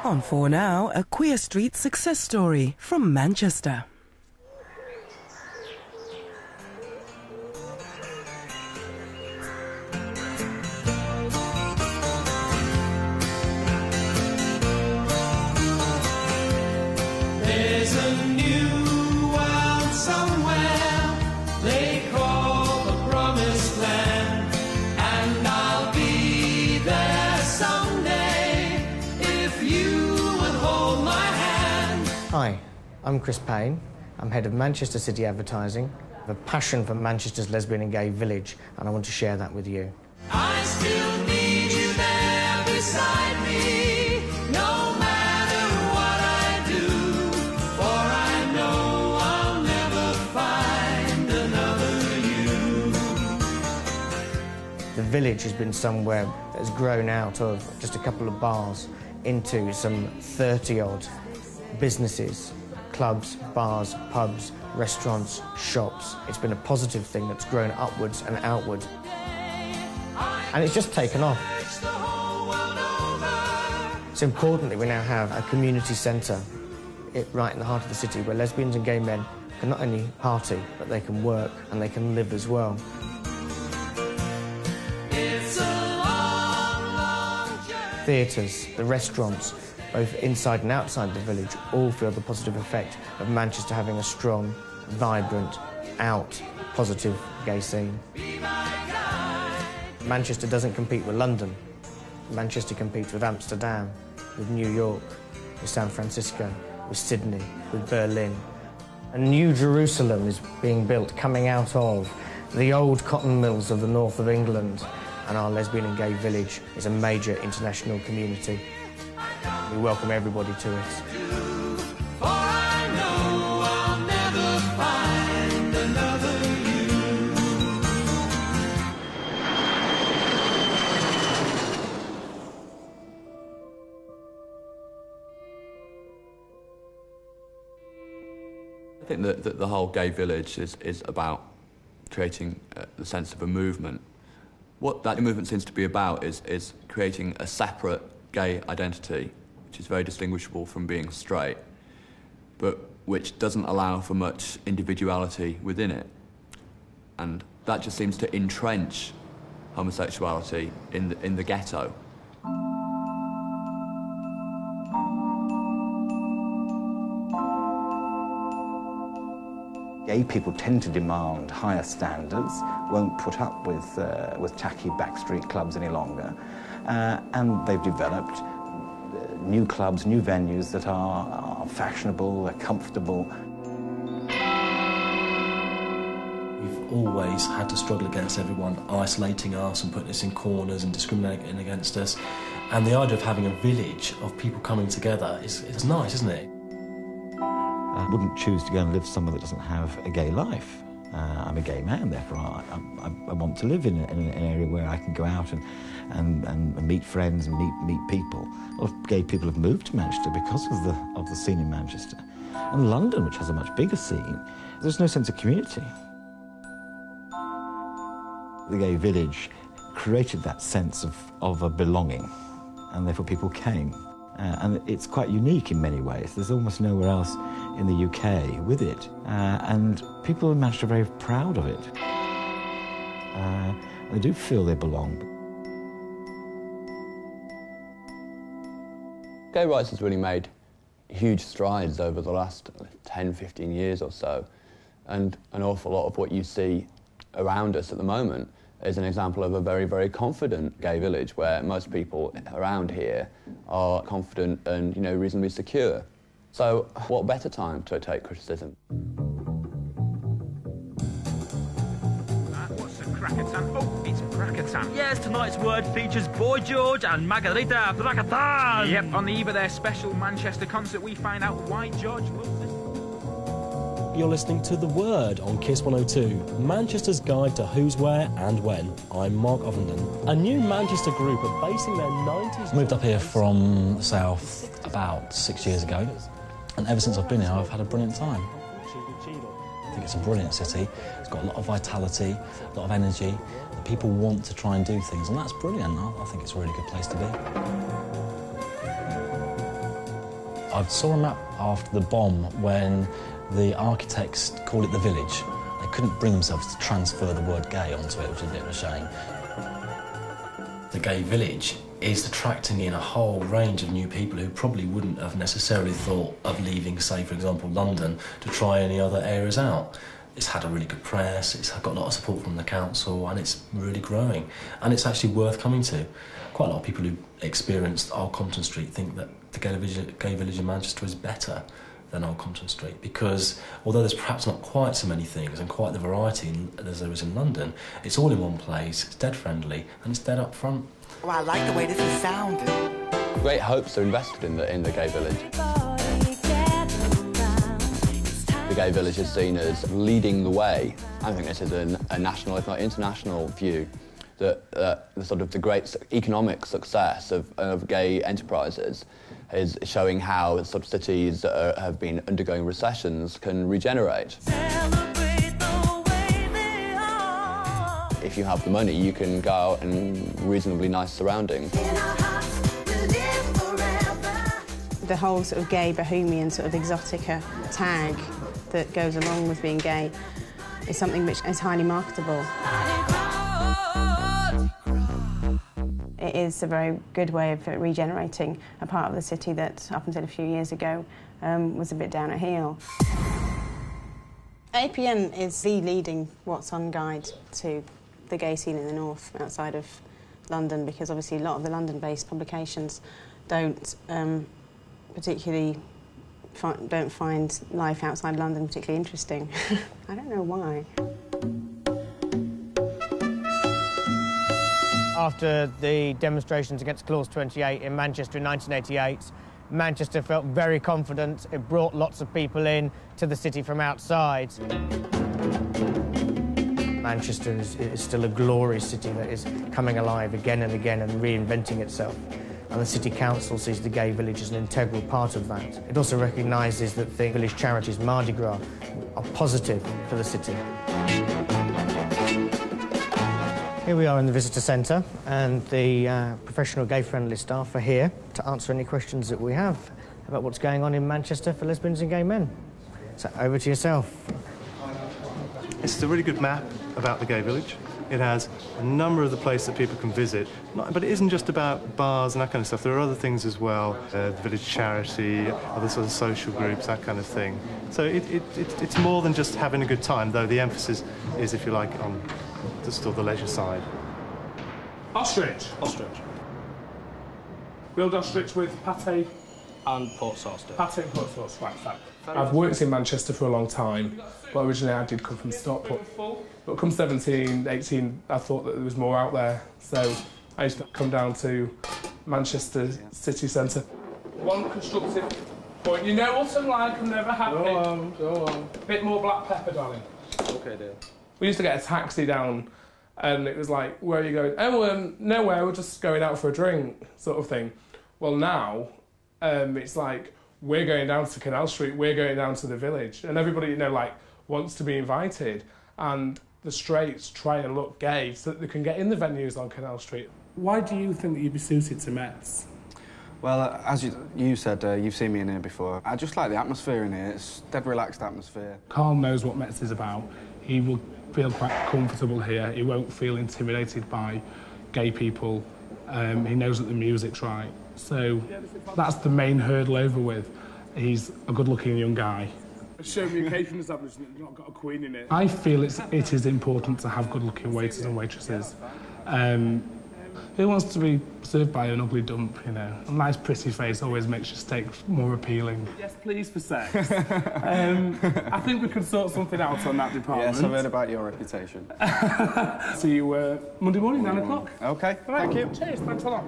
On 4 Now, a Queer Street success story from Manchester. There's a new world somewhere they call the Promised Land, and I'll be there someday if you would hold my hand. Hi, I'm Chris Payne. I'm head of Manchester City Advertising. I have a passion for Manchester's lesbian and gay village, and I want to share that with you. I still need you there beside me, no matter what I do, for I know I'll never find another you. The village has been somewhere that has grown out of just a couple of bars into some 30-odd businesses, clubs, bars, pubs, restaurants, shops. It's been a positive thing that's grown upwards and outwards. And it's just taken off. So importantly, we now have a community centre right in the heart of the city where lesbians and gay men can not only party, but they can work and they can live as well. It's a long, long journey. Theatres, the restaurants, both inside and outside the village, all feel the positive effect of Manchester having a strong, vibrant, positive gay scene. Manchester doesn't compete with London. Manchester competes with Amsterdam, with New York, with San Francisco, with Sydney, with Berlin. A new Jerusalem is being built, coming out of the old cotton mills of the north of England, and our lesbian and gay village is a major international community. We welcome everybody to it. For I know I'll never find another you. I think that the whole gay village is about creating the sense of a movement. What that movement seems to be about is creating a separate gay identity, which is very distinguishable from being straight, but which doesn't allow for much individuality within it. And that just seems to entrench homosexuality in the ghetto. Gay people tend to demand higher standards, won't put up with tacky backstreet clubs any longer, and they've developed new clubs, new venues that are fashionable, they're comfortable. We've always had to struggle against everyone isolating us and putting us in corners and discriminating against us. And the idea of having a village of people coming together is nice, isn't it? I wouldn't choose to go and live somewhere that doesn't have a gay life. I'm a gay man, therefore I want to live in an area where I can go out and meet friends and meet people. A lot of gay people have moved to Manchester because of the scene in Manchester. And London, which has a much bigger scene, there's no sense of community. The gay village created that sense of a belonging, and therefore people came. And it's quite unique in many ways. There's almost nowhere else in the UK with it. And people in Manchester are very proud of it. They do feel they belong. Gay rights has really made huge strides over the last 10, 15 years or so. And an awful lot of what you see around us at the moment is an example of a very, very confident gay village where most people around here are confident and, reasonably secure. So what better time to take criticism? What's a Krakatan? Oh, it's Krakatan. Yes, tonight's word features Boy George and Margarita Krakatan. Yep, on the eve of their special Manchester concert, we find out why George loves this. You're listening to The Word on KISS 102, Manchester's guide to who's, where and when. I'm Mark Ovenden. A new Manchester group are basing their 90s... Moved up here from the south about 6 years ago, and ever since I've been here I've had a brilliant time. I think it's a brilliant city. It's got a lot of vitality, a lot of energy. The people want to try and do things, and that's brilliant. I think it's a really good place to be. I saw a map after the bomb when the architects called it the village. They couldn't bring themselves to transfer the word gay onto it, which is a bit of a shame. The gay village is attracting in a whole range of new people who probably wouldn't have necessarily thought of leaving, say, for example, London to try any other areas out. It's had a really good press, it's got a lot of support from the council, and it's really growing. And it's actually worth coming to. Quite a lot of people who experienced Old Compton Street think that the gay village in Manchester is better than Old Compton Street, because although there's perhaps not quite so many things and quite the variety as there is in London, it's all in one place, it's dead friendly, and it's dead up front. Oh, I like the way this is sounding. Great hopes are invested in the gay village. The gay village is seen as leading the way. I think this is a national, if not international, view that the great economic success of gay enterprises is showing how sort of cities that have been undergoing recessions can regenerate. If you have the money, you can go out in reasonably nice surroundings. The whole sort of gay, bohemian, sort of exotica tag that goes along with being gay is something which is highly marketable. It is a very good way of regenerating a part of the city that, up until a few years ago, was a bit down at heel. APN is the leading What's On guide to the gay scene in the north, outside of London, because obviously a lot of the London-based publications don't particularly don't find life outside London particularly interesting. I don't know why. After the demonstrations against Clause 28 in Manchester in 1988, Manchester felt very confident. It brought lots of people in to the city from outside. Manchester is still a glorious city that is coming alive again and again and reinventing itself. And the City Council sees the gay village as an integral part of that. It also recognises that the village charities Mardi Gras are positive for the city. Here we are in the visitor centre, and the professional gay-friendly staff are here to answer any questions that we have about what's going on in Manchester for lesbians and gay men. So over to yourself. It's a really good map about the gay village. It has a number of the places that people can visit, but it isn't just about bars and that kind of stuff. There are other things as well, the village charity, other sort of social groups, that kind of thing. So it's more than just having a good time, though the emphasis is, if you like, on still the leisure side. Ostrich. Ostrich. Grilled ostrich with pate and pork sauce. Pate and pork sauce, right, fab. I've worked in Manchester for a long time, but originally I did come from Stockport. But come 17, 18, I thought that there was more out there, so I used to come down to Manchester city centre. One constructive point. You know what I'm like, I'm never happy. Go on. Bit more black pepper, darling. Okay, dear. We used to get a taxi down, and it was like, where are you going? Oh, nowhere, we're just going out for a drink, sort of thing. Well, now, it's like, we're going down to Canal Street, we're going down to the village, and everybody, you know, like, wants to be invited, and the straights try and look gay so that they can get in the venues on Canal Street. Why do you think that you'd be suited to Mets? Well, as you said, you've seen me in here before. I just like the atmosphere in here. It's a dead relaxed atmosphere. Carl knows what Mets is about. He will feel quite comfortable here. He won't feel intimidated by gay people. He knows that the music's right. So that's the main hurdle over with. He's a good-looking young guy. Show me a catering establishment that's not got a queen in it. I feel it is important to have good-looking waiters and waitresses. Who wants to be served by an ugly dump, you know? A nice, pretty face always makes your steak more appealing. Yes, please, for sex. I think we could sort something out on that department. Yes, I've heard about your reputation. See you Monday morning, 9 o'clock. OK, right. Thank you. Cheers, thanks a lot.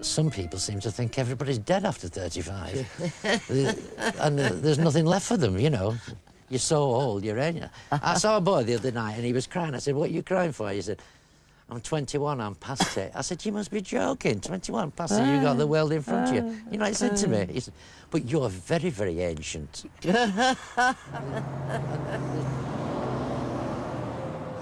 Some people seem to think everybody's dead after 35. And there's nothing left for them, you know. You're so old, you're in. I saw a boy the other night and he was crying. I said, what are you crying for? He said, I'm 21, I'm past it. I said, you must be joking. 21, past it, you got the world in front of you. You know what he said to me? He said, but you're very, very ancient. I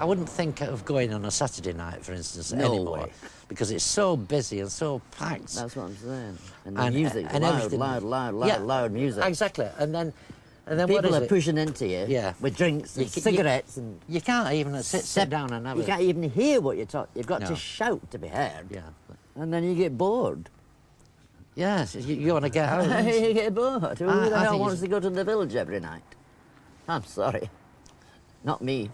wouldn't think of going on a Saturday night, for instance, anymore. Way. Because it's so busy and so packed. That's what I'm saying. And the music's loud, everything. loud music. Exactly. And then people what is are it? pushing into you with drinks and cigarettes. And you can't even sit down and have You can't even hear what you're talking. You've got No. to shout to be heard. Yeah. And then you get bored. Yes, you want to get out. You get bored. Who the I hell think wants to go to the village every night? I'm sorry. Not me.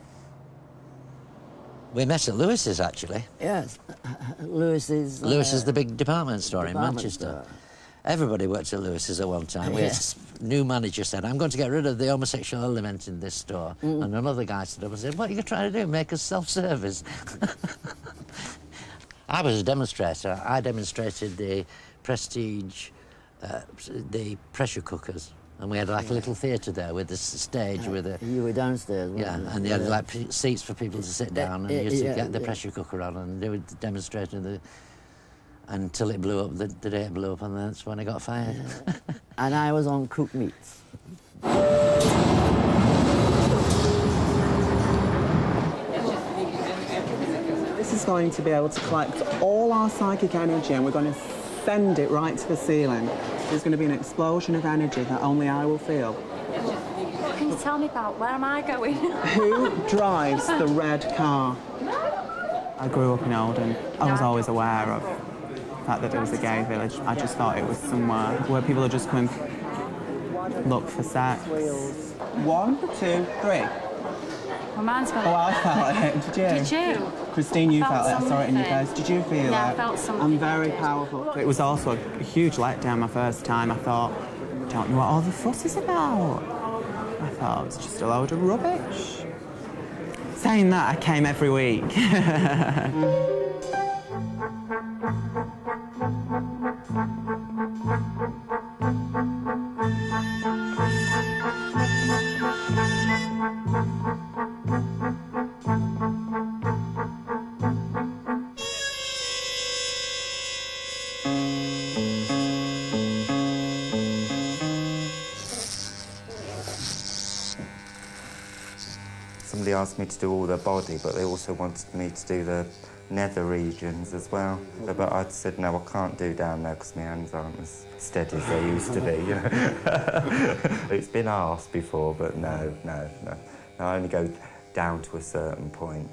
We met at Lewis's, actually. Yes. Lewis's... Lewis is the big department store in department Manchester. store. Everybody worked at Lewis's at one time. Yes. New manager said, I'm going to get rid of the homosexual element in this store. And another guy stood up and said, what are you trying to do, make us self-service? I was a demonstrator. I demonstrated the Prestige, the pressure cookers. And we had like a little theatre there with this stage with a... You were downstairs, weren't Yeah, you? and they had like seats for people to sit down and you used to yeah, get the yeah. pressure cooker on and they were demonstrating the... Until it blew up, the day it blew up, and that's when I got fired. And I was on cooked meats. This is going to be able to collect all our psychic energy and we're going to send it right to the ceiling. There's going to be an explosion of energy that only I will feel. What can you tell me about? Where am I going? Who drives the red car? I grew up in Oldham. I was always aware of the fact that there was a gay village. I just thought it was somewhere where people are just coming look for sex. 1, 2, 3. My mind's gone. Oh, I felt it. Did you? Did you? Christine, you I felt it. I saw it in your something. face. Did you feel it? Yeah, I felt something. I'm very powerful. It was also a huge letdown my first time. I thought, I don't know what all the fuss is about. I thought it was just a load of rubbish. Saying that, I came every week. Somebody asked me to do all the body, but they also wanted me to do the nether regions as well. But I said, no, I can't do down there because my hands aren't as steady as they used to be. You know? It's been asked before, but no. I only go down to a certain point.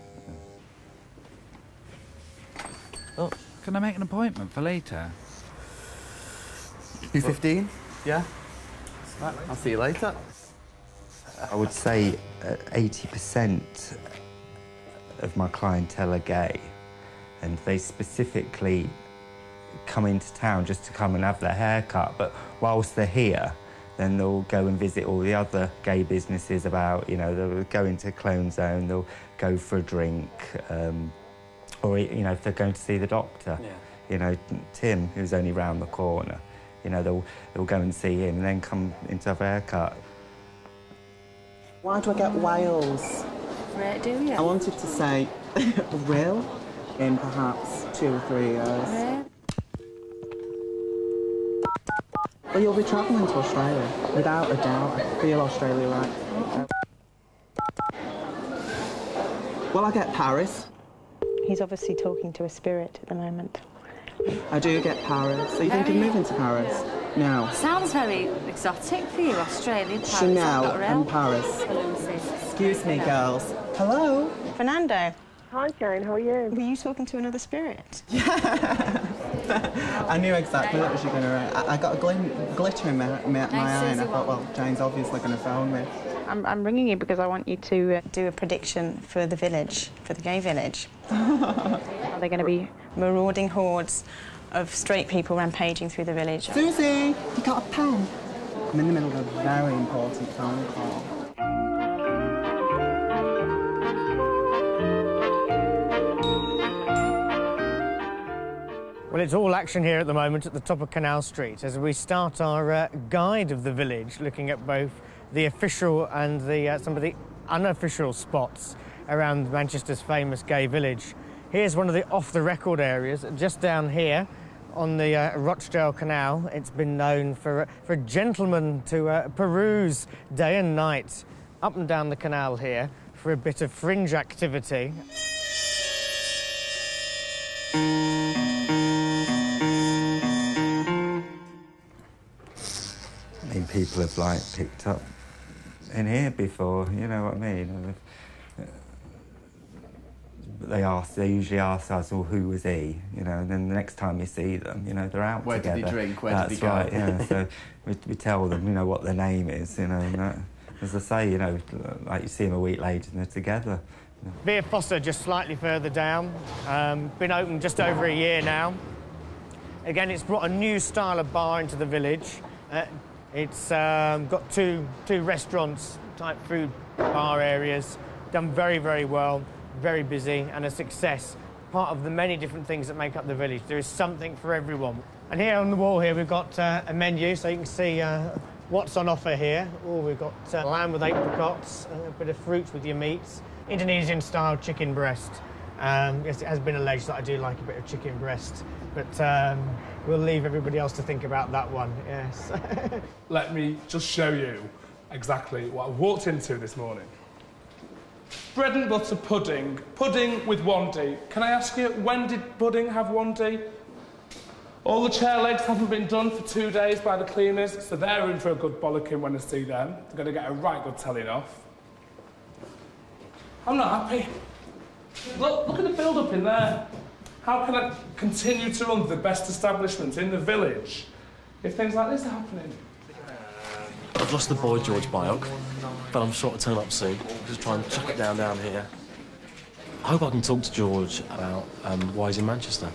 Oh, can I make an appointment for later? You 15? Yeah? I'll see you later. I would say 80% of my clientele are gay, and they specifically come into town just to come and have their hair cut, but whilst they're here, then they'll go and visit all the other gay businesses about, you know, they'll go into Clone Zone, they'll go for a drink, or, you know, if they're going to see the doctor, you know, Tim, who's only round the corner, you know, they'll go and see him and then come into have a haircut. Why do I get Wales? Right, do you? I wanted to say will in perhaps 2 or 3 years. Right. Well, you'll be travelling to Australia, without a doubt. I feel Australia right. Well, I get Paris. He's obviously talking to a spirit at the moment. I do get Paris. So you thinking of moving to Paris? No. Sounds very exotic for you, Australia, Paris. Chanel I've got and real Paris. Lucy. Excuse me, girls. Hello? Fernando. Hi, Jane, how are you? Were you talking to another spirit? I knew exactly what she was going to... I got a glitter in my eye and I thought, well, Jane's obviously going to phone me. I'm ringing you because I want you to do a prediction for the village, for the gay village. Are there going to be marauding hordes of straight people rampaging through the village? Susie, you got a pen? I'm in the middle of a very important phone call. Well, it's all action here at the moment at the top of Canal Street as we start our guide of the village, looking at both the official and some of the unofficial spots around Manchester's famous gay village. Here's one of the off-the-record areas, just down here on the Rochdale Canal. It's been known for a gentleman to peruse day and night up and down the canal here for a bit of fringe activity. I mean, people have, like, picked up in here before, you know what I mean? They usually ask us, well, who was he? You know, and then the next time you see them, you know, they're out Where together. did he drink? Where That's did he go? right, yeah. So we tell them, you know, what their name is, you know, and that, as I say, you know, like you see them a week later and they're together. You know. Via Fossa, just slightly further down. Been open just over a year now. Again, it's brought a new style of bar into the village. It's got two restaurants, type food bar areas, done very, very well, very busy and a success. Part of the many different things that make up the village. There is something for everyone. And here on the wall here we've got a menu, so you can see what's on offer here. Oh, we've got lamb with apricots, a bit of fruit with your meats, Indonesian-style chicken breast. Yes, it has been alleged that I do like a bit of chicken breast, but we'll leave everybody else to think about that one, yes. Let me just show you exactly what I walked into this morning. Bread and butter pudding. Pudding with 1D. Can I ask you, when did pudding have 1D? All the chair legs haven't been done for 2 days by the cleaners, so they're in for a good bollocking when I see them. They're going to get a right good telling off. I'm not happy. Look at the build-up in there. How can I continue to run the best establishment in the village if things like this are happening? I've lost the Boy George bioc, but I'm sure to turn up soon. Just try and chuck it down here. I hope I can talk to George about why he's in Manchester.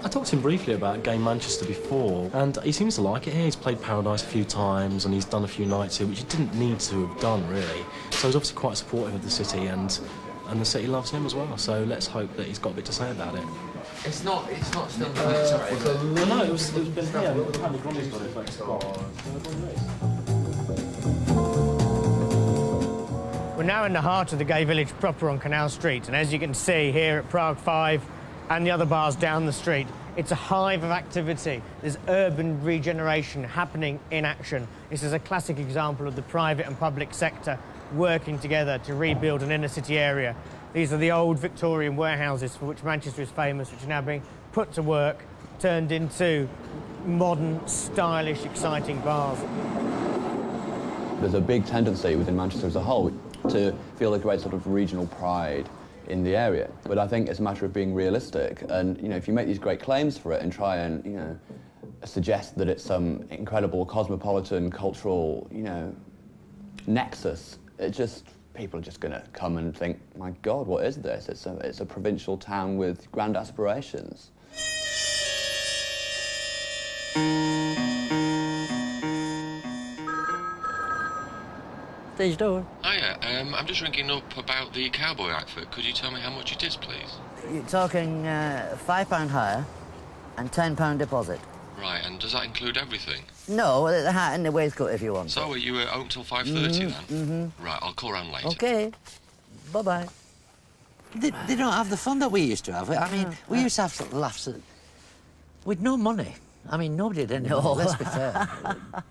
I talked to him briefly about Game Manchester before, and he seems to like it here. He's played Paradise a few times, and he's done a few nights here, which he didn't need to have done, really. So he's obviously quite supportive of the city, and the city loves him as well. So let's hope that he's got a bit to say about it. It's not still the sorry. I know, it was been here. Apparently Gronny's got it, but it's gone. We're now in the heart of the gay village proper on Canal Street, and as you can see here at Prague 5 and the other bars down the street, it's a hive of activity. There's urban regeneration happening in action. This is a classic example of the private and public sector working together to rebuild an inner city area. These are the old Victorian warehouses for which Manchester is famous, which are now being put to work, turned into modern, stylish, exciting bars. There's a big tendency within Manchester as a whole to feel a great sort of regional pride in the area. But I think it's a matter of being realistic, and, you know, if you make these great claims for it and try and, you know, suggest that it's some incredible cosmopolitan cultural, you know, nexus, people are just going to come and think, my God, what is this? It's a provincial town with grand aspirations. Stage door. Hiya, I'm just ringing up about the cowboy outfit. Could you tell me how much it is, please? You're talking £5 hire and £10 deposit. Right, and does that include everything? No, the hat and the waistcoat if you want. So, are you open till 5:30 then? Right, I'll call round later. OK. Bye-bye. They don't have the fun that we used to have. I mean, we used to have laughs with no money. I mean, nobody did anymore, No. let's be fair.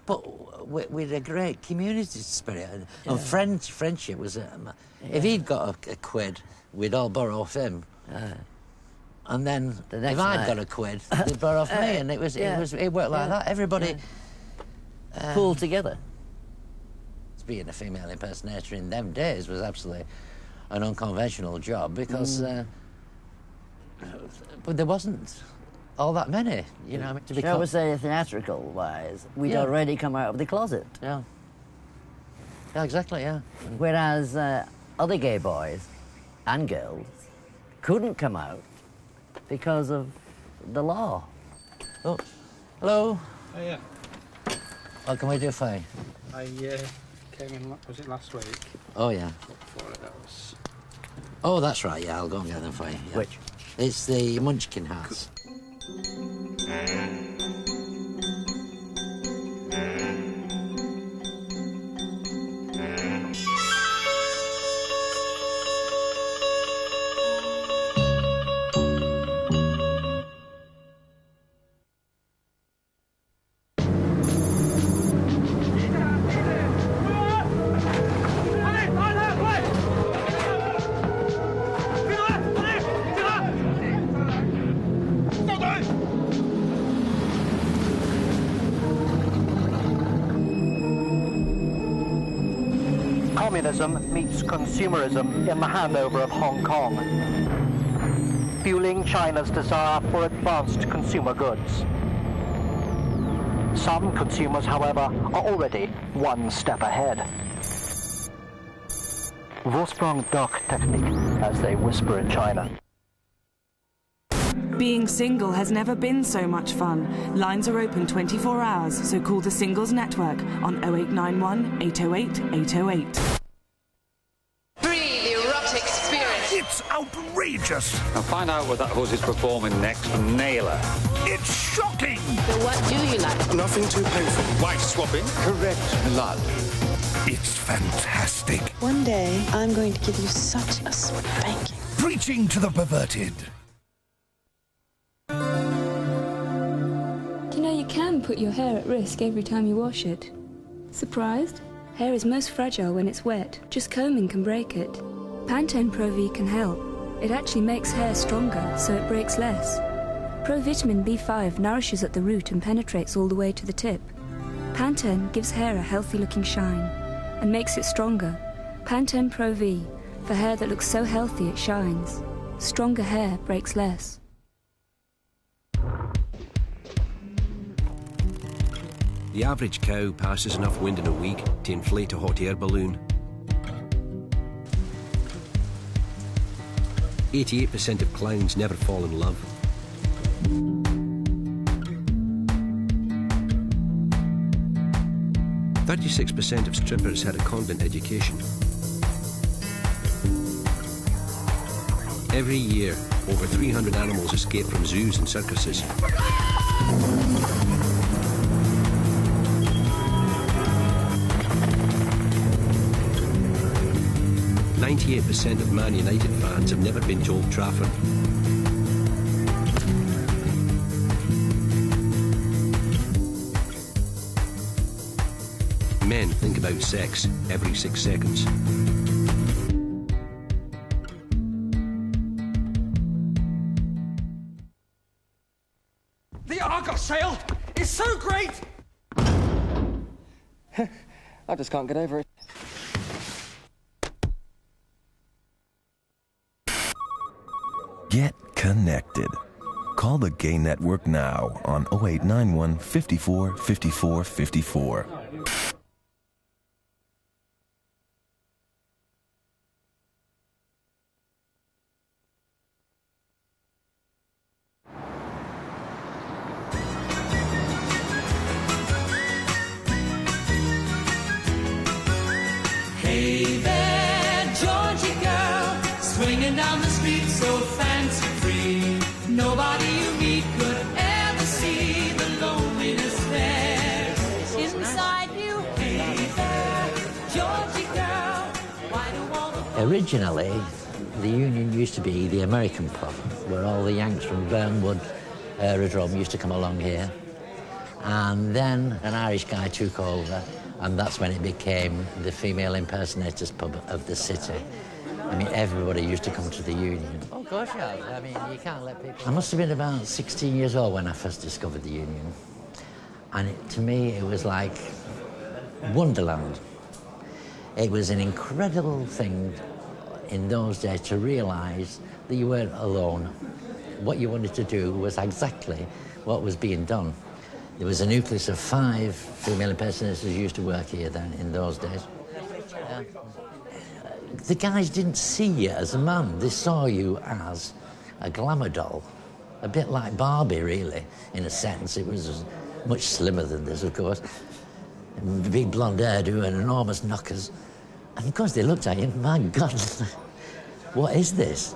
But with a great community spirit. And friendship was... If he'd got a quid, we'd all borrow off him. And then if I'd got a quid, they'd borrow off me. And it worked like that. Everybody... Pulled together. Being a female impersonator in them days was absolutely an unconventional job because... but there wasn't all that many, you know. Shall we say, theatrical-wise, we'd already come out of the closet. Yeah. Yeah, exactly, yeah. Whereas other gay boys and girls couldn't come out because of the law. Oh, hello. Oh, yeah. What can we do for you? I came in, was it last week? Oh, yeah. 4 of those. Oh, that's right, yeah, I'll go and get them for you. Yeah. Which? It's the Munchkin hats. communism meets consumerism in the handover of Hong Kong, fueling China's desire for advanced consumer goods. Some consumers, however, are already one step ahead. Vorsprung doch Technik, as they whisper in China. Being single has never been so much fun. Lines are open 24 hours, so call the Singles Network on 0891 808 808. Breathe erotic spirit. It's outrageous. Now find out what that horse is performing next and nail her. It's shocking. So what do you like? Nothing too painful. Wife swapping? Correct blood. It's fantastic. One day, I'm going to give you such a spanking. Preaching to the perverted. You know you can put your hair at risk every time you wash it. Surprised? Hair is most fragile when it's wet. Just combing can break it. Pantene Pro V can help. It actually makes hair stronger, so it breaks less. Provitamin B5 nourishes at the root and penetrates all the way to the tip. Pantene gives hair a healthy-looking shine and makes it stronger. Pantene Pro V, for hair that looks so healthy it shines. Stronger hair breaks less. The average cow passes enough wind in a week to inflate a hot air balloon. 88% of clowns never fall in love. %36% of strippers had a convent education. Every year, over 300 animals escape from zoos and circuses. 98% of Man United fans have never been to Old Trafford. Men think about sex every 6 seconds. The Argos sale is so great! I just can't get over it. Get connected. Call the Gay Network now on 0891 54 54 54. Hey there, Georgie girl, swinging down the street so fancy-free. Nobody you meet could ever see the loneliness there inside you. Hey there, Georgie girl, why do all the... Originally, the Union used to be the American pub, where all the Yanks from Burnwood Aerodrome used to come along here. And then an Irish guy took over, and that's when it became the female impersonators pub of the city. I mean, everybody used to come to the Union. Oh, of course, yeah. I mean, you can't let people... I must have been about 16 years old when I first discovered the Union. And to me, it was like Wonderland. It was an incredible thing in those days to realise that you weren't alone. What you wanted to do was exactly what was being done. There was a nucleus of 5 female impersonators who used to work here then, in those days. The guys didn't see you as a man. They saw you as a glamour doll. A bit like Barbie, really, in a sense. It was much slimmer than this, of course. And big blonde hairdo and enormous knockers. And of course they looked at you, my God, what is this?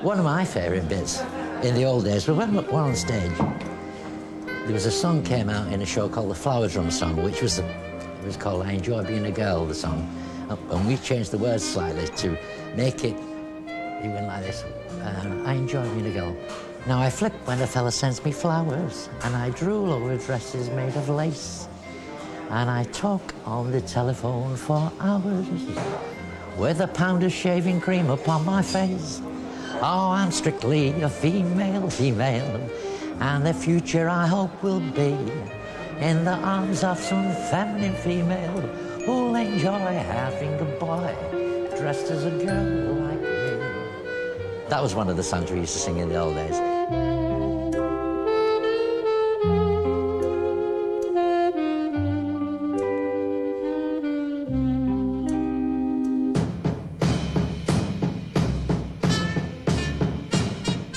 One of my favourite bits in the old days was when we were on stage. There was a song came out in a show called the Flower Drum Song, which was called I Enjoy Being a Girl, the song. And we changed the words slightly to make it went like this. I enjoy being a girl. Now I flip when a fella sends me flowers, and I drool over dresses made of lace. And I talk on the telephone for hours with a pound of shaving cream upon my face. Oh, I'm strictly a female, and the future I hope will be in the arms of some feminine female who'll enjoy having a boy dressed as a girl like me. That was one of the songs we used to sing in the old days.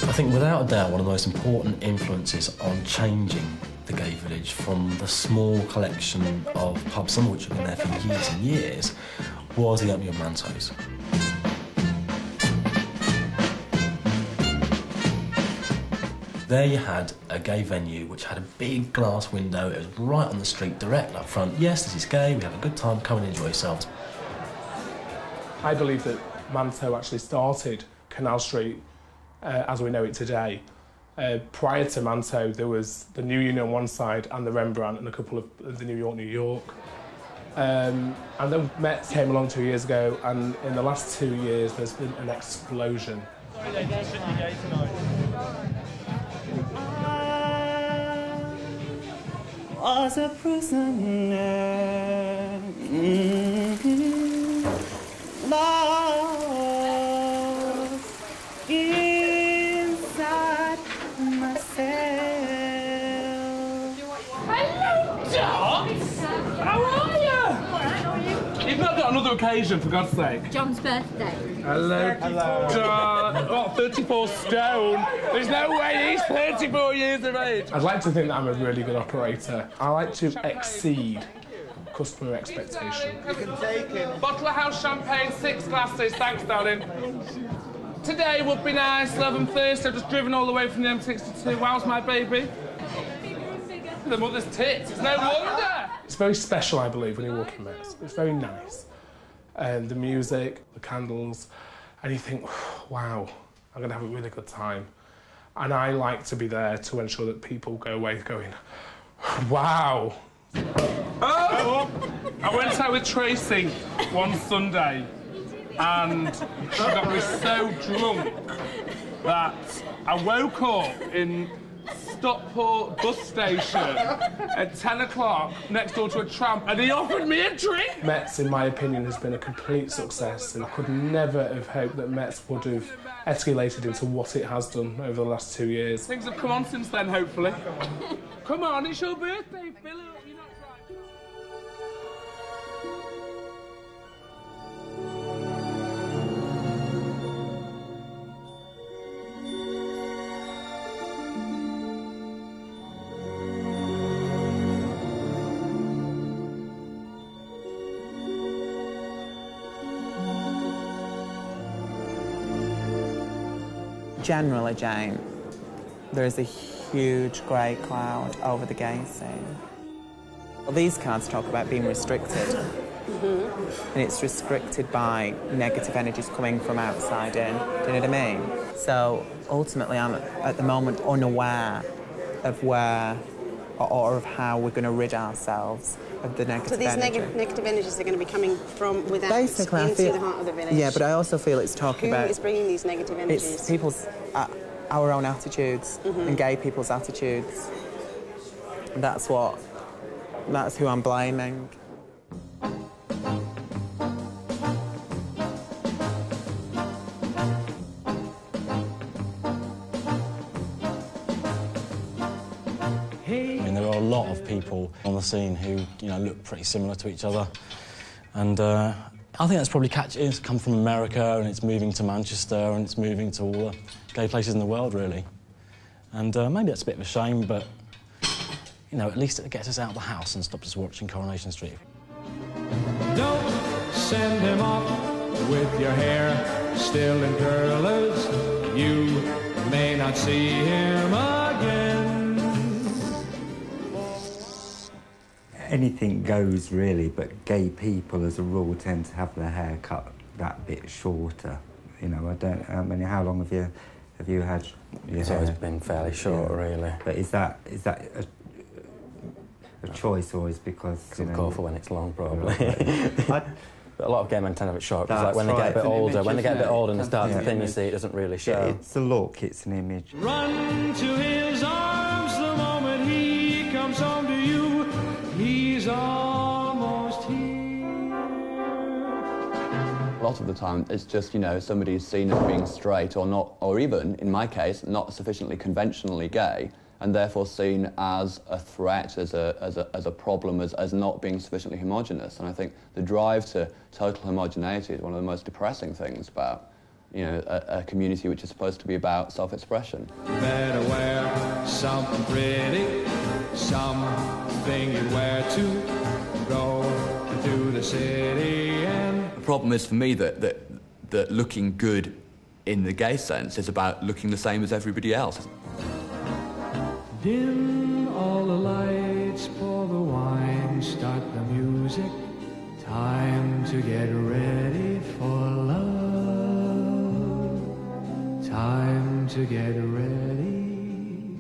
I think without a doubt one of the most important influences on changing the gay village from the small collection of pubs, some of which have been there for years and years, was the opening of Manto's. There you had a gay venue which had a big glass window. It was right on the street, direct up front. Yes, this is gay, we have a good time, come and enjoy yourselves. I believe that Manto actually started Canal Street as we know it today. Prior to Manto, there was the New Union on one side and the Rembrandt and a couple of the New York. And then Metz came along 2 years ago, and in the last 2 years there's been an explosion. Was a prisoner, lost inside myself. Hello, John! How are you? You've not got another occasion, for God's sake. John's birthday. Hello, John. What, 34 stone? There's no way he's 34 years of age. I'd like to think that I'm a really good operator. I like to exceed customer expectation. You can take it. Bottle of house champagne, 6 glasses. Thanks, darling. Today would be nice, love and thirst. I've just driven all the way from the M62. How's my baby? The mother's tits. It's no wonder. It's very special, I believe, when you walk in Metz. It's very nice. And the music, the candles, and you think, wow, I'm going to have a really good time. And I like to be there to ensure that people go away going, wow. Oh! I went out with Tracy one Sunday, and she got me so drunk that I woke up in Stockport bus station at 10 o'clock next door to a tramp, and he offered me a drink. Metz, in my opinion, has been a complete success, and I could never have hoped that Metz would have escalated into what it has done over the last 2 years. Things have come on since then, hopefully. Come on, it's your birthday, Philip. You're not trying. Generally, Jane, there is a huge grey cloud over the gay scene. Well, these cards talk about being restricted, and it's restricted by negative energies coming from outside in. Do you know what I mean? So ultimately, I'm at the moment unaware of where or of how we're going to rid ourselves of the negative energy. So these negative energies are going to be coming from without Basically, into the heart of the village. Yeah, but I also feel it's talking about... Who is bringing these negative energies? It's people's... our own attitudes and gay people's attitudes. That's who I'm blaming. I mean, there are a lot of people on the scene who, look pretty similar to each other. And I think that's probably it's come from America, and it's moving to Manchester, and it's moving to all the gay places in the world, really. And maybe that's a bit of a shame, but, at least it gets us out of the house and stops us watching Coronation Street. Don't send him off with your hair still in curlers. You may not see him again. Anything goes, really, but gay people, as a rule, tend to have their hair cut that bit shorter. I mean, how long have you had your It's hair? always been fairly short, really. But is that a choice, or is because Some go for when it's long, probably. But a lot of gay men tend to have it short, because like, when they get a bit older, and they start to thin, you see, it doesn't really show. Yeah, it's a look, it's an image. Run to his arms the moment he comes home to you. He's almost here. lot of the time it's just, you know, somebody is seen as being straight or not, or even, in my case, not sufficiently conventionally gay, and therefore seen as a threat, as a problem, as not being sufficiently homogenous. And I think the drive to total homogeneity is one of the most depressing things about, you know, a community which is supposed to be about self-expression. Better wear something pretty, something you'd wear to go to the city. And the problem is for me that looking good in the gay sense is about looking the same as everybody else. dim all the lights, pour the wine, start the music. Time to get ready for love. Time to get ready.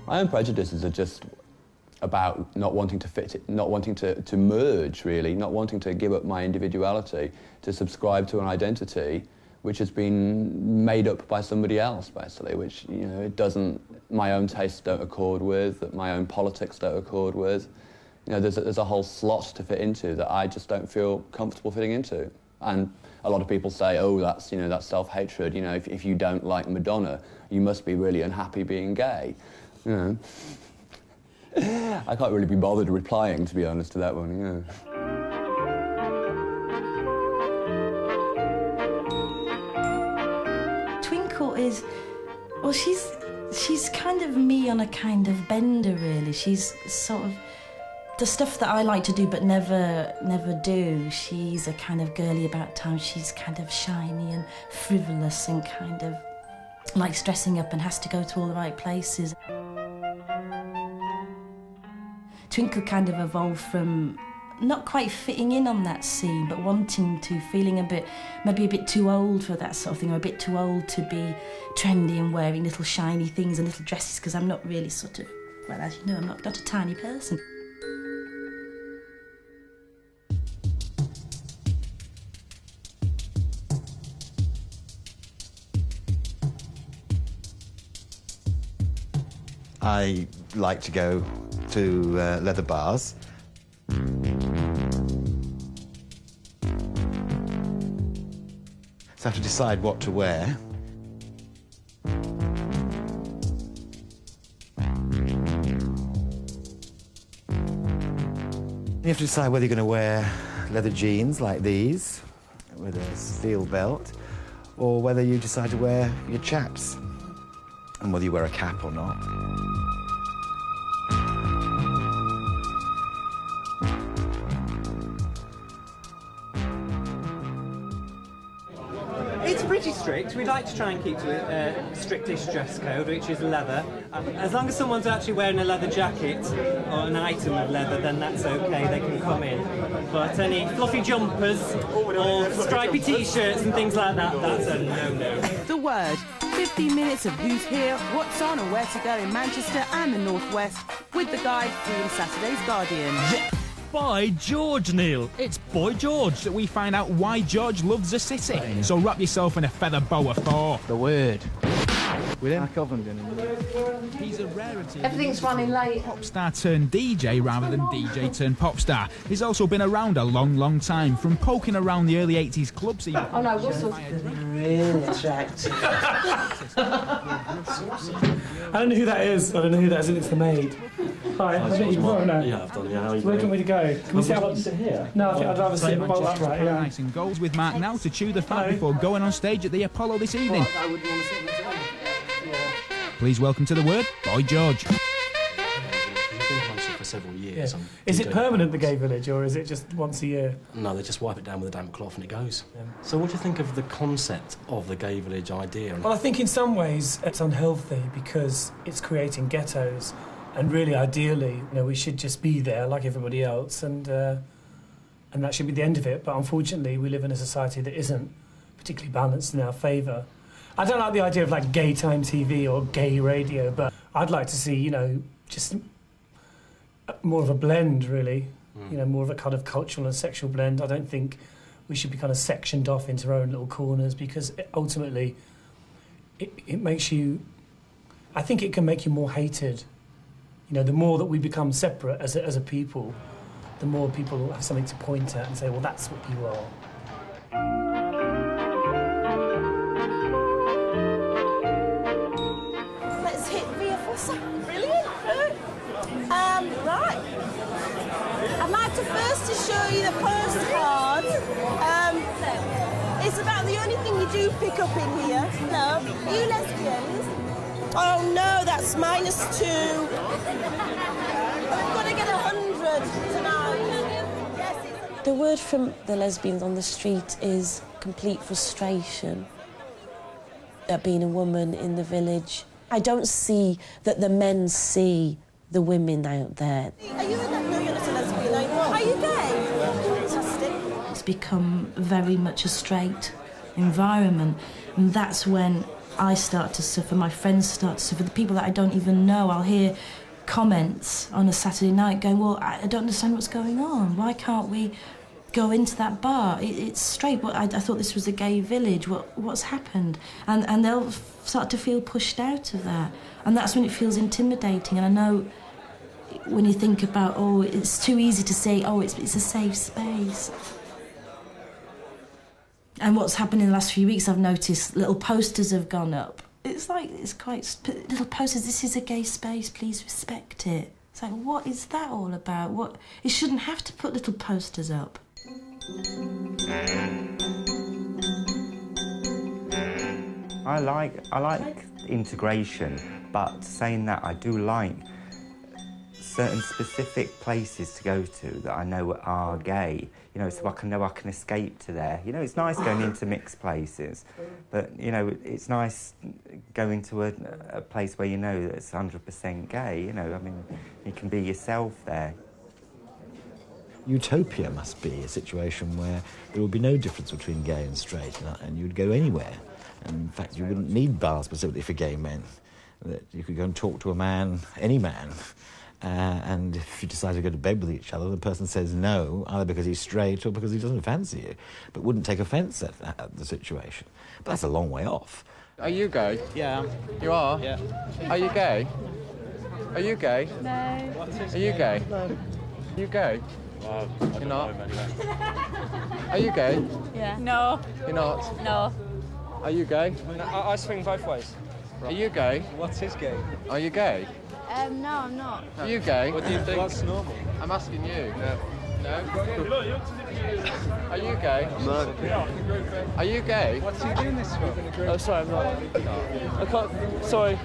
My own prejudices are just about not wanting to fit it, not wanting to merge, really, not wanting to give up my individuality, to subscribe to an identity which has been made up by somebody else, basically, which, you know, it doesn't, my own tastes don't accord with, that my own politics don't accord with. You know, there's a whole slot to fit into that I just don't feel comfortable fitting into. And a lot of people say, oh, that's, you know, that's self-hatred. You know, if you don't like Madonna, you must be really unhappy being gay. You know. I can't really be bothered replying, to be honest, to that one, yeah. Twinkle is, well, she's kind of me on a kind of bender, really. She's sort of the stuff that I like to do but never do. She's a kind of girly about town. She's kind of shiny and frivolous and kind of likes dressing up and has to go to all the right places. Twinkle kind of evolved from not quite fitting in on that scene, but wanting to, feeling maybe a bit too old for that sort of thing, or a bit too old to be trendy and wearing little shiny things and little dresses, because I'm not really sort of, well, as you know, I'm not a tiny person. I like to go to leather bars. So I have to decide what to wear. You have to decide whether you're going to wear leather jeans like these with a steel belt, or whether you decide to wear your chaps, and whether you wear a cap or not. It's pretty strict. We like to try and keep to a strictish dress code, which is leather. As long as someone's actually wearing a leather jacket or an item of leather, then that's okay, they can come in. But any fluffy jumpers or stripy t-shirts and things like that, that's a no-no. The Word. 15 minutes of who's here, what's on and where to go in Manchester and the North West with the guide from Saturday's Guardian. Yeah. By George, Neil. It's Boy George that we find out why George loves the city. Oh, yeah. So wrap yourself in a feather boa for The Word. With him, he's a rarity. Everything's running late. Pop star turned DJ rather than DJ turned pop star. He's also been around a long, long time, from poking around the early 80s club scene. Oh no, Russell's really attractive. I don't know who that is. It's the maid. Hi, I've met you before, no? Yeah, I've done, yeah. How are you Where can we go? Can we sit here? No, I think I'd rather sit bolt upright, yeah. Nice and goals with Mark now to chew the fat before going on stage at the Apollo this evening. Well, I wouldn't want to sit in the chair. Please welcome to The Word, Boy George. I've been hosting for several years. Yeah. Is it permanent, the Gay Village, or is it just once a year? No, they just wipe it down with a damp cloth and it goes. Yeah. So what do you think of the concept of the Gay Village idea? Well, I think in some ways it's unhealthy because it's creating ghettos, and really, ideally, you know, we should just be there like everybody else, and that should be the end of it. But unfortunately, we live in a society that isn't particularly balanced in our favour. I don't like the idea of like gay time TV or gay radio, but I'd like to see, you know, just more of a blend, really. You know, more of a kind of cultural and sexual blend. I don't think we should be kind of sectioned off into our own little corners, because ultimately it makes you, I think it can make you more hated. You know, the more that we become separate as a people, the more people have something to point at and say, well, that's what you are. Let's hit Via Fossa. Brilliant. Right. I'd like to first to show you the postcard. It's about the only thing you do pick up in here. No. Are you lesbians? Oh no, that's -2. We've got to get 100 tonight. The word from the lesbians on the street is complete frustration at being a woman in the village. I don't see that the men see the women out there. Are you no, you're not a lesbian, are you gay? Fantastic. It's become very much a straight environment, and that's when I start to suffer, my friends start to suffer, the people that I don't even know. I'll hear comments on a Saturday night going, well, I don't understand what's going on. Why can't we go into that bar? It's straight. Well, I thought this was a gay village. What's happened? And they'll start to feel pushed out of that. And that's when it feels intimidating. And I know when you think about, oh, it's too easy to say, oh, it's a safe space. And what's happened in the last few weeks, I've noticed little posters have gone up. It's like, it's quite... Little posters, this is a gay space, please respect it. It's like, what is that all about? What? You shouldn't have to put little posters up. I like integration, but saying that, I do like certain specific places to go to that I know are gay, you know, so I can escape to there. You know, it's nice going into mixed places, but, you know, it's nice going to a place where you know that it's 100% gay, you know, I mean, you can be yourself there. Utopia must be a situation where there would be no difference between gay and straight, and you'd go anywhere. And in fact, you wouldn't need bars specifically for gay men. That you could go and talk to a man, any man, and if you decide to go to bed with each other, the person says no, either because he's straight or because he doesn't fancy you, but wouldn't take offence at the situation. But that's a long way off. Are you gay? Yeah. You are? Yeah. Are you gay? Are you gay? No. Are you gay? No. Are you gay? Well, you're not? Are you gay? Yeah. No. You're not? No. Are you gay? No, I swing both ways. Are you gay? What is gay? Are you gay? No, I'm not. Are you gay? What do you think? What's normal? I'm asking you. No? Are you gay? No. Are you gay? What's he doing this for? Oh, sorry, I'm not. I can't. Sorry.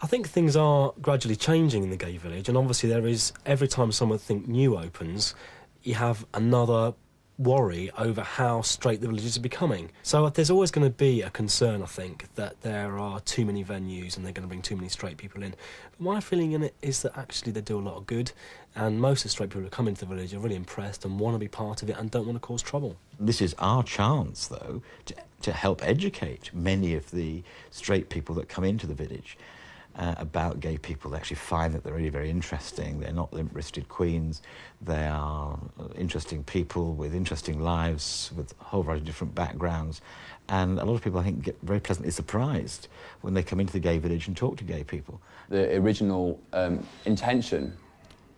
I think things are gradually changing in the gay village, and obviously there is, every time something new opens, you have another worry over how straight the villages are becoming. So there's always going to be a concern, I think, that there are too many venues and they're going to bring too many straight people in. But my feeling in it is that actually they do a lot of good, and most of the straight people who come into the village are really impressed and want to be part of it and don't want to cause trouble. This is our chance, though, to help educate many of the straight people that come into the village about gay people. They actually find that they're really very interesting. They're not limp-wristed queens. They are interesting people with interesting lives, with a whole variety of different backgrounds. And a lot of people, I think, get very pleasantly surprised when they come into the gay village and talk to gay people. The original intention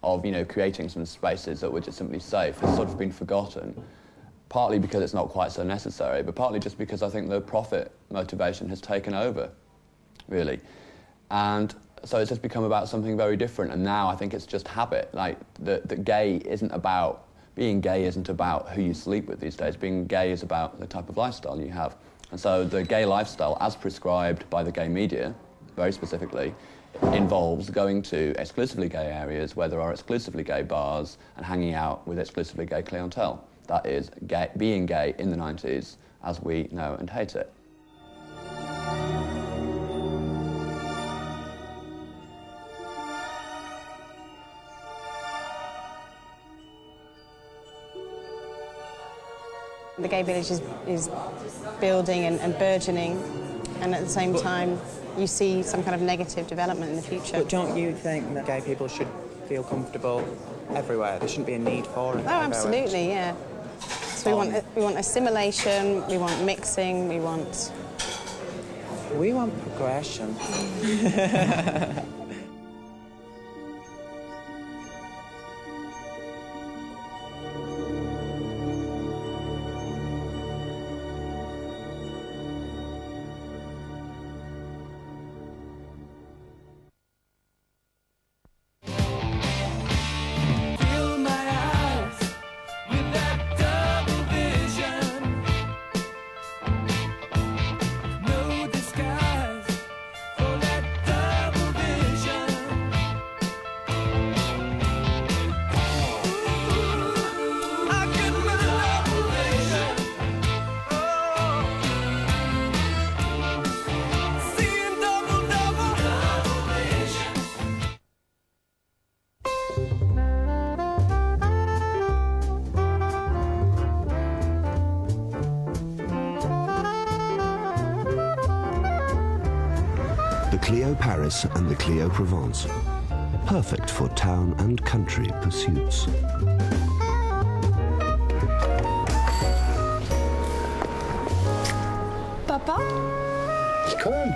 of, you know, creating some spaces that were just simply safe has sort of been forgotten, partly because it's not quite so necessary, but partly just because I think the profit motivation has taken over, really. And so it's just become about something very different, and now I think it's just habit. Like, that gay isn't about... Being gay isn't about who you sleep with these days. Being gay is about the type of lifestyle you have. And so the gay lifestyle, as prescribed by the gay media, very specifically, involves going to exclusively gay areas where there are exclusively gay bars and hanging out with exclusively gay clientele. That is being gay in the 90s as we know and hate it. The gay village is building and burgeoning, and at the same time you see some kind of negative development in the future. But don't you think that gay people should feel comfortable everywhere? There shouldn't be a need for it. Oh, absolutely, yeah. So we want assimilation, we want mixing, we want progression. Clio Paris and the Clio Provence. Perfect for town and country pursuits. Papa? Come on.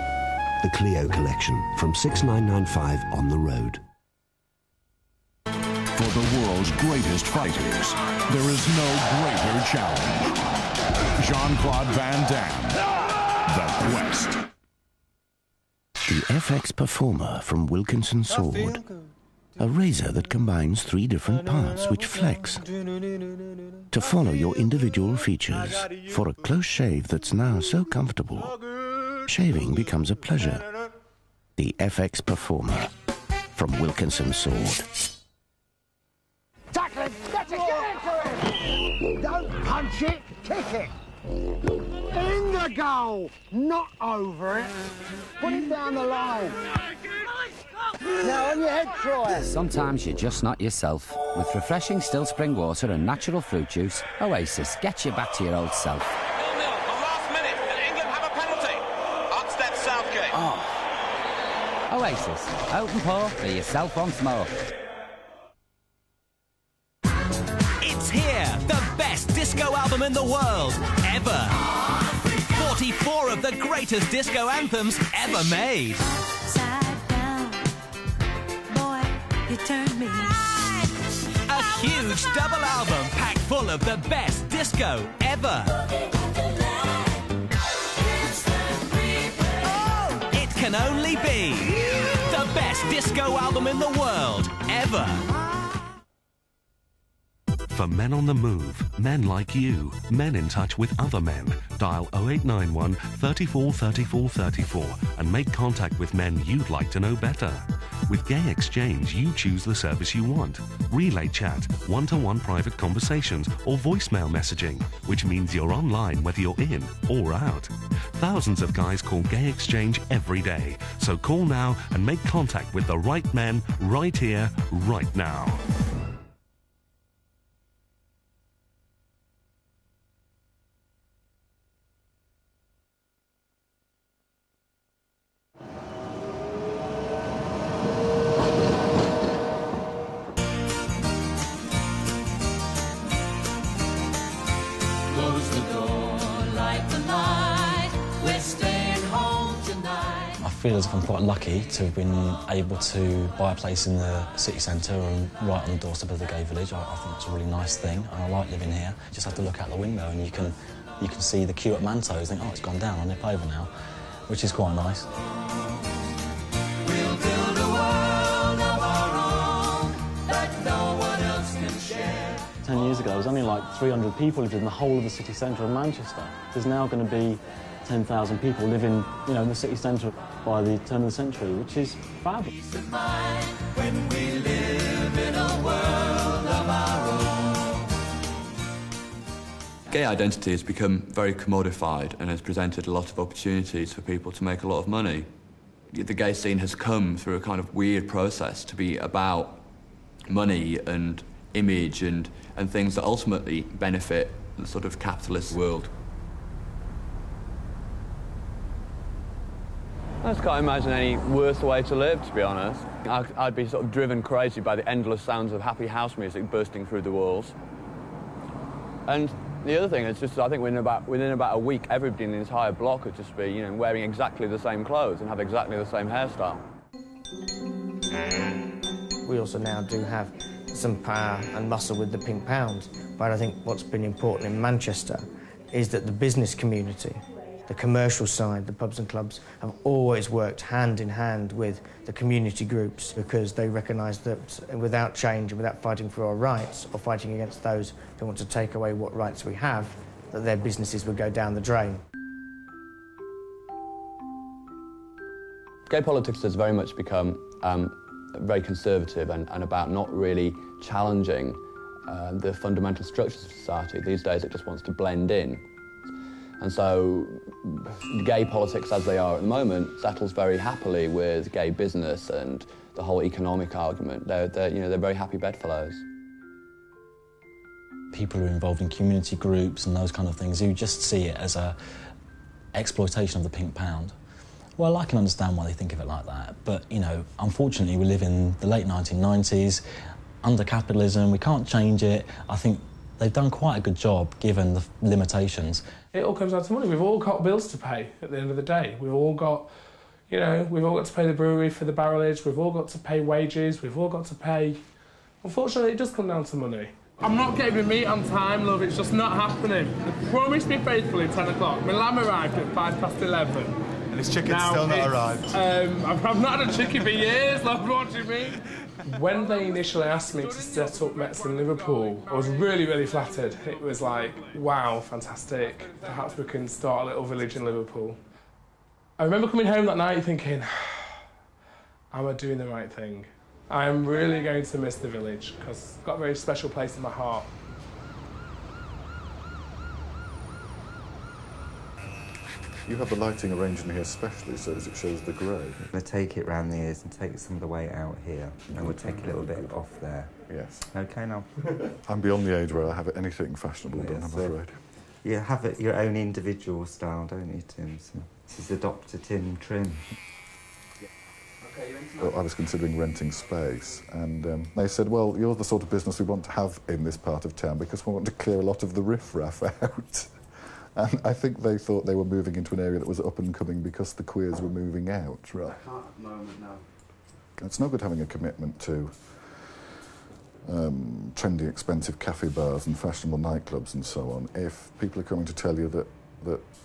The Clio Collection from $6,995 on the road. For the world's greatest fighters, there is no greater challenge. Jean-Claude Van Damme, The Quest. The FX Performer from Wilkinson Sword. A razor that combines 3 different parts which flex to follow your individual features for a close shave that's now so comfortable. Shaving becomes a pleasure. The FX Performer from Wilkinson Sword. Tackle him! Get into it! Don't punch it, kick it! In the goal, not over it. Put it down the line. Now on your head, Troy. Sometimes you're just not yourself. With refreshing still spring water and natural fruit juice, Oasis gets you back to your old self. 0-0 on last minute, and England have a penalty. Up steps Southgate. Oasis, open pour, be yourself once more. It's here, the best disco album in the world, ever. 44 of the greatest disco anthems ever made. Side down, boy, you turned me. A huge double album packed full of the best disco ever. It can only be the best disco album in the world ever. For men on the move, men like you, men in touch with other men, dial 0891 34 34 34 and make contact with men you'd like to know better. With Gay Exchange, you choose the service you want. Relay chat, one-to-one private conversations, or voicemail messaging, which means you're online whether you're in or out. Thousands of guys call Gay Exchange every day, so call now and make contact with the right men right here, right now. Close the door, light the light. We're staying home tonight. I feel as if I'm quite lucky to have been able to buy a place in the city centre and right on the doorstep of the gay village. I think it's a really nice thing, and I like living here. You just have to look out the window and you can see the queue at Manto's and think, oh, it's gone down, I'll nip over now, which is quite nice. We'll build a world of our own that no one else can share. 10 years ago, there was only like 300 people lived in the whole of the city centre of Manchester. There's now going to be 10,000 people living, in the city centre by the turn of the century, which is fabulous. When we live in a world of our own. Gay identity has become very commodified and has presented a lot of opportunities for people to make a lot of money. The gay scene has come through a kind of weird process to be about money and image and things that ultimately benefit the sort of capitalist world. I just can't imagine any worse way to live, to be honest. I'd be sort of driven crazy by the endless sounds of happy house music bursting through the walls. And the other thing is just, I think within about a week, everybody in the entire block would just be, wearing exactly the same clothes and have exactly the same hairstyle. We also now do have some power and muscle with the Pink Pound, but I think what's been important in Manchester is that the business community, the commercial side, the pubs and clubs, have always worked hand in hand with the community groups because they recognise that without change and without fighting for our rights or fighting against those who want to take away what rights we have, that their businesses would go down the drain. Gay politics has very much become very conservative and about not really challenging the fundamental structures of society. These days it just wants to blend in. And so gay politics as they are at the moment settles very happily with gay business and the whole economic argument. They're very happy bedfellows. People who are involved in community groups and those kind of things who just see it as a exploitation of the Pink Pound Well, I can understand why they think of it like that, but, you know, unfortunately we live in the late 1990s, under capitalism, we can't change it. I think they've done quite a good job given the limitations. It all comes down to money. We've all got bills to pay at the end of the day. We've all got, you know, we've all got to pay the brewery for the barrelage, we've all got to pay wages, we've all got to pay... Unfortunately, it does come down to money. I'm not getting my meat on time, love, it's just not happening. They promised me faithfully 10 o'clock. My lamb arrived at 11:05. And his chicken's still not arrived. I've not had a chicken for years, love, what do you mean? When they initially asked me to set up Mets in Liverpool, I was really, really flattered. It was like, wow, fantastic. Perhaps we can start a little village in Liverpool. I remember coming home that night thinking, am I doing the right thing? I am really going to miss the village because it's got a very special place in my heart. You have the lighting arranged in here specially so as it shows the grey. We'll take it round the ears and take some of the weight out here, and we'll take a little bit off there. Yes. Okay, now. I'm beyond the age where I have anything fashionable done, I'm afraid. You have it your own individual style, don't you, Tim? So this is the Dr. Tim trim. Well, I was considering renting space, and they said, well, you're the sort of business we want to have in this part of town because we want to clear a lot of the riffraff out. And I think they thought they were moving into an area that was up and coming because the queers were moving out, right? I can't at the moment, no. It's no good having a commitment to trendy, expensive cafe bars and fashionable nightclubs and so on if people are coming to tell you that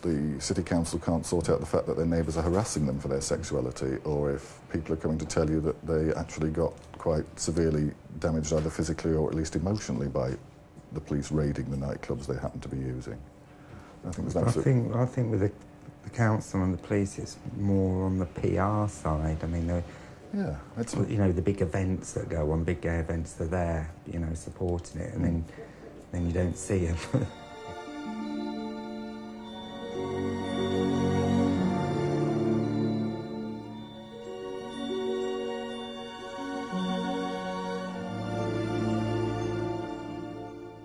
the city council can't sort out the fact that their neighbours are harassing them for their sexuality, or if people are coming to tell you that they actually got quite severely damaged either physically or at least emotionally by the police raiding the nightclubs they happen to be using. I think with the council and the police, it's more on the PR side. I mean, yeah, it's, you know, the big events that go on, big gay events, they're there, you know, supporting it, and then you don't see them.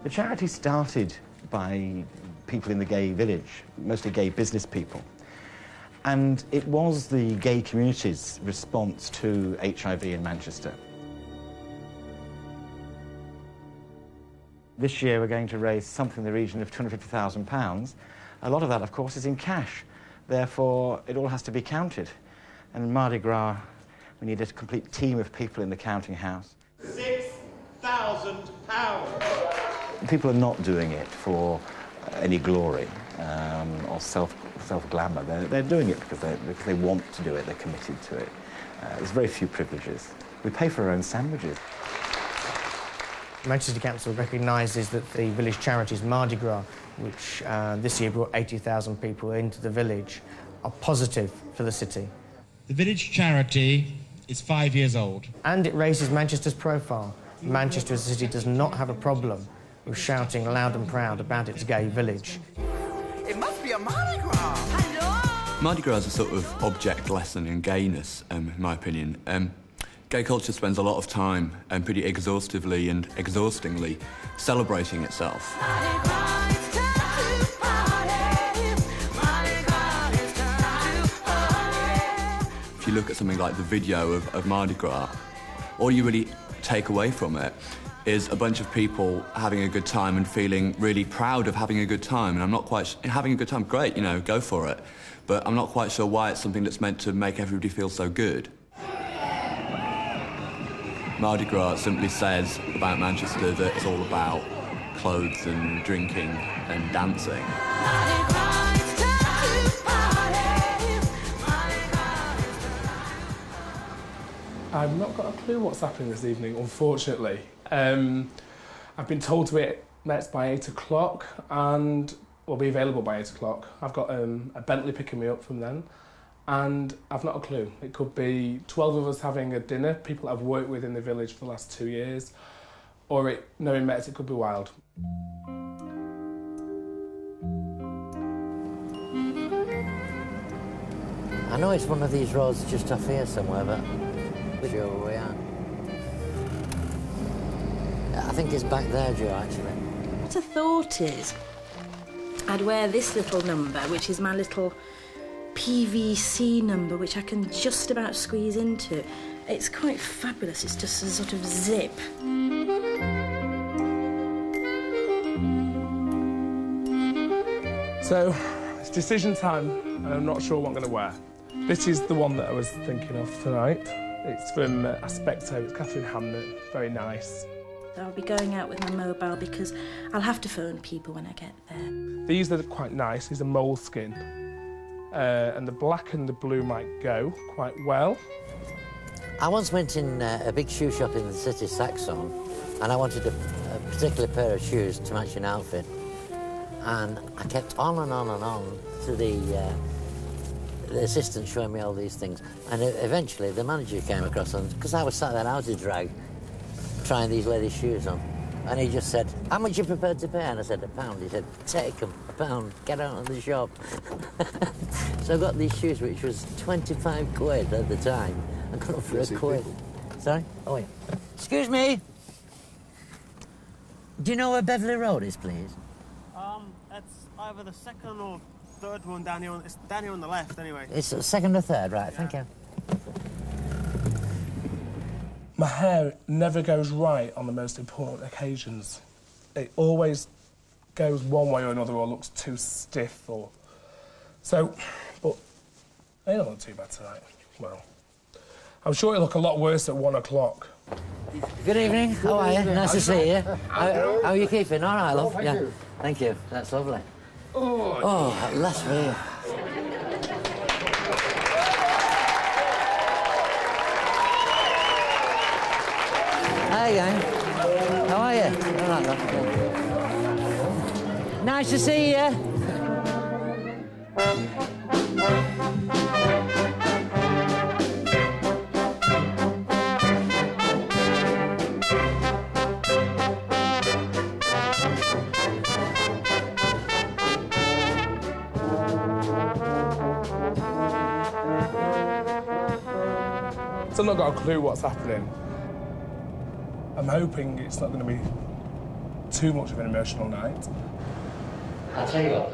The charity started by people in the gay village, mostly gay business people. And it was the gay community's response to HIV in Manchester. This year we're going to raise something in the region of £250,000. A lot of that, of course, is in cash. Therefore, it all has to be counted. And in Mardi Gras, we need a complete team of people in the counting house. £6,000. People are not doing it for any glory or self-glamour. They're doing it because they want to do it, they're committed to it. There's very few privileges. We pay for our own sandwiches. Manchester Council recognises that the village charities Mardi Gras, which this year brought 80,000 people into the village, are positive for the city. The village charity is 5 years old. And it raises Manchester's profile. Manchester as a city does not have a problem with shouting loud and proud about its gay village. It must be a Mardi Gras. Hello. Mardi Gras is a sort of object lesson in gayness, in my opinion. Gay culture spends a lot of time and pretty exhaustively and exhaustingly celebrating itself. If you look at something like the video of Mardi Gras, all you really take away from it is a bunch of people having a good time and feeling really proud of having a good time. And I'm not quite... having a good time, great, you know, go for it. But I'm not quite sure why it's something that's meant to make everybody feel so good. Mardi Gras simply says about Manchester that it's all about clothes and drinking and dancing. I've not got a clue what's happening this evening, unfortunately. I've been told to be at Mets by 8 o'clock and will be available by 8 o'clock. I've got a Bentley picking me up from then, and I've not a clue. It could be 12 of us having a dinner, people I've worked with in the village for the last 2 years, or knowing Mets, it could be wild. I know it's one of these roads just off here somewhere, but we're sure where we are. I think it's back there, Joe, actually. What a thought is, I'd wear this little number, which is my little PVC number, which I can just about squeeze into. It's quite fabulous. It's just a sort of zip. So, it's decision time, and I'm not sure what I'm going to wear. This is the one that I was thinking of tonight. It's from Aspecto. It's Catherine Hamnett. Very nice. I'll be going out with my mobile because I'll have to phone people when I get there. These are quite nice. These are moleskin. And the black and the blue might go quite well. I once went in a big shoe shop in the city, Saxon, and I wanted a particular pair of shoes to match an outfit. And I kept on and on and on to the assistant showing me all these things. And eventually the manager came across them, because I was sat there out of drag, trying these ladies' shoes on. And he just said, how much are you prepared to pay? And I said, £1. He said, take them, £1, get out of the shop. So I got these shoes, which was 25 quid at the time. I got them for £1. People. Sorry? Oh, wait. Excuse me. Do you know where Beverley Road is, please? It's either the second or third one down here. It's down here on the left, anyway. It's second or third, right, yeah. Thank you. My hair never goes right on the most important occasions. It always goes one way or another, or looks too stiff, or... So, but they don't look too bad tonight. Well, I'm sure it'll look a lot worse at 1 o'clock. Good evening. How are you? Nice to see you. How are you keeping? All right, love. Yeah. Thank you. That's lovely. Oh, at last we're here. Hi, gang. How are you? All right, love. Nice to see you. Still not got a clue what's happening. I'm hoping it's not going to be too much of an emotional night. I'll tell you what,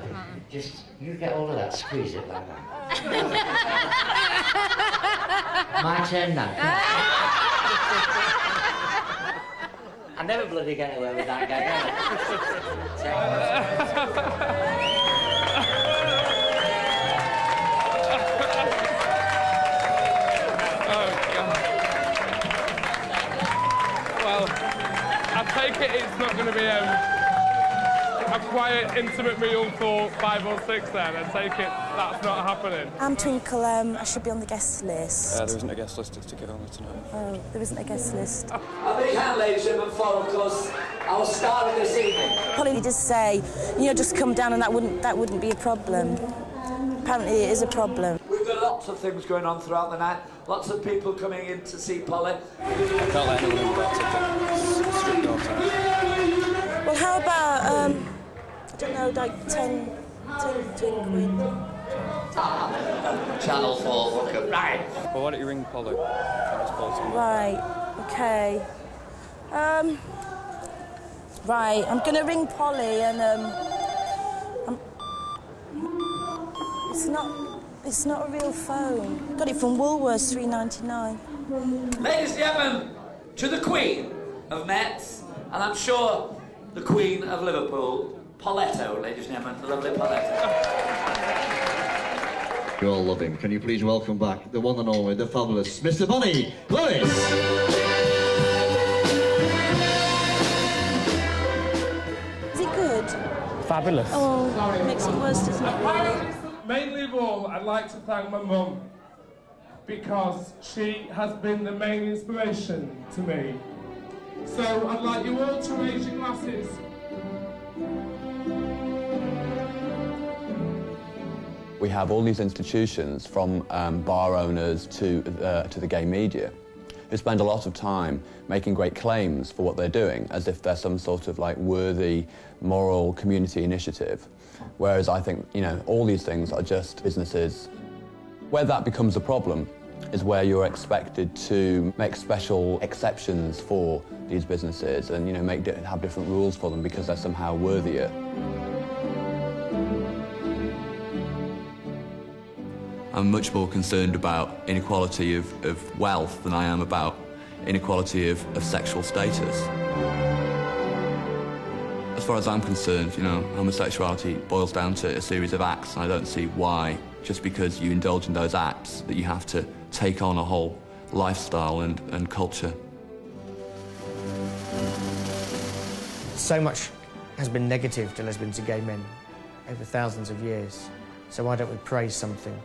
just you get hold of that, squeeze it like that. My turn now. I never bloody get away with that guy. I take it it's not going to be a quiet, intimate meal for 5 or 6 then. I take it that's not happening. I'm Twinkle. I should be on the guest list. There isn't a guest list to get on tonight. Oh, there isn't a guest list. A big hand, ladies and gentlemen, for, of course, our star of this evening. Polly did say, you know, just come down and that wouldn't be a problem. Apparently it is a problem. We've got lots of things going on throughout the night. Lots of people coming in to see Polly. I can't let anyone in without tickets. Strict door time. Well, how about, I don't know, like 10 quid? Channel 4, look at, right. Well, why don't you ring Polly? Right, OK. Right, I'm going to ring Polly and, It's not a real phone. Got it from Woolworths, $3.99. Ladies and gentlemen, to the Queen of Metz, and I'm sure the Queen of Liverpool, Pauletto, ladies and gentlemen, the lovely Pauletto. You all love him. Can you please welcome back the one and only, the fabulous Mr. Bonnie Lewis? Is it good? Fabulous. Oh, it makes it worse, doesn't it? Really? Mainly of all, I'd like to thank my mum because she has been the main inspiration to me. So I'd like you all to raise your glasses. We have all these institutions, from bar owners to the gay media, who spend a lot of time making great claims for what they're doing, as if they're some sort of like worthy, moral community initiative. Whereas I think, you know, all these things are just businesses. Where that becomes a problem is where you're expected to make special exceptions for these businesses and, you know, have different rules for them because they're somehow worthier. I'm much more concerned about inequality of wealth than I am about inequality of sexual status. As far as I'm concerned, you know, homosexuality boils down to a series of acts, and I don't see why, just because you indulge in those acts, that you have to take on a whole lifestyle and culture. So much has been negative to lesbians and gay men over thousands of years. So why don't we praise something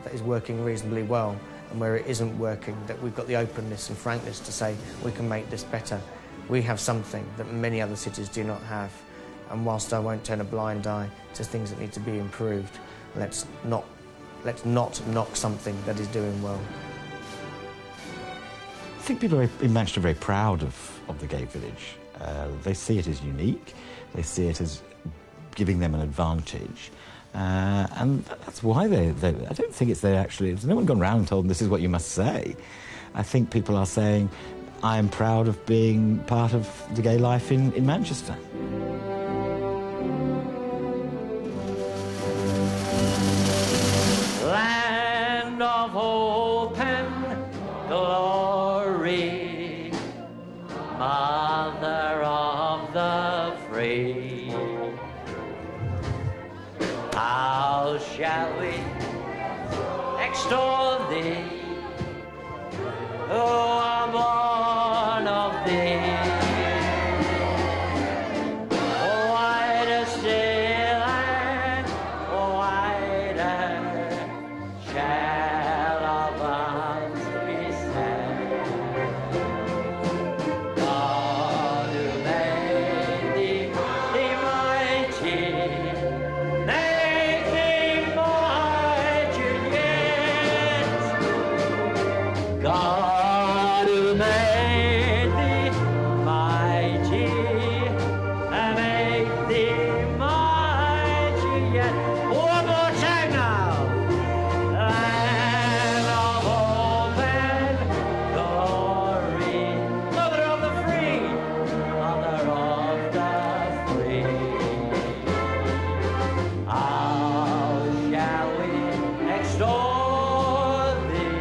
that is working reasonably well, and where it isn't working, that we've got the openness and frankness to say we can make this better. We have something that many other cities do not have, and whilst I won't turn a blind eye to things that need to be improved, let's not knock something that is doing well. I think people in Manchester are very proud of the gay village. They see it as unique, they see it as giving them an advantage, and that's why I don't think it's there actually. There's no one gone round and told them this is what you must say. I think people are saying, I am proud of being part of the gay life in Manchester. Land of hope and glory, Mother of the free, how shall we extol thee, who are born of thee? Whiter still and whiter shall our bonds be set. God who made thee mighty, make thee mighty yet. God who made thee mighty, and make thee mighty yet. One more time now. Land of hope and glory, Mother of the free, Mother of the free. How shall we extol thee,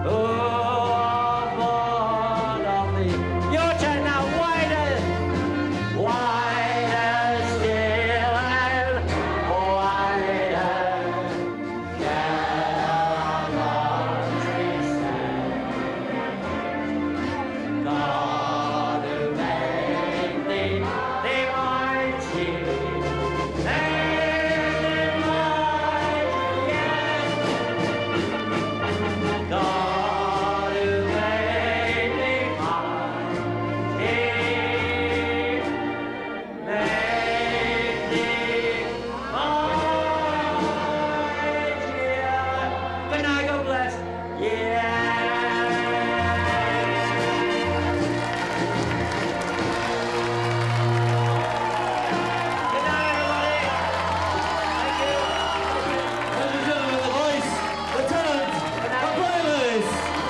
who are born of thee? Your turn now, wider still and wider shall our bonds be set. God who made thee mighty, make thee mighty yet. God who made thee mighty, make thee mighty. Good night, God bless.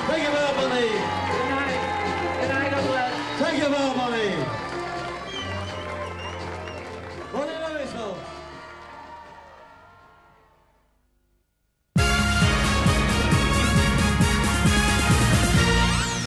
Thank you very much, Bonnie. Good night, God bless. Thank you very much, Bonnie.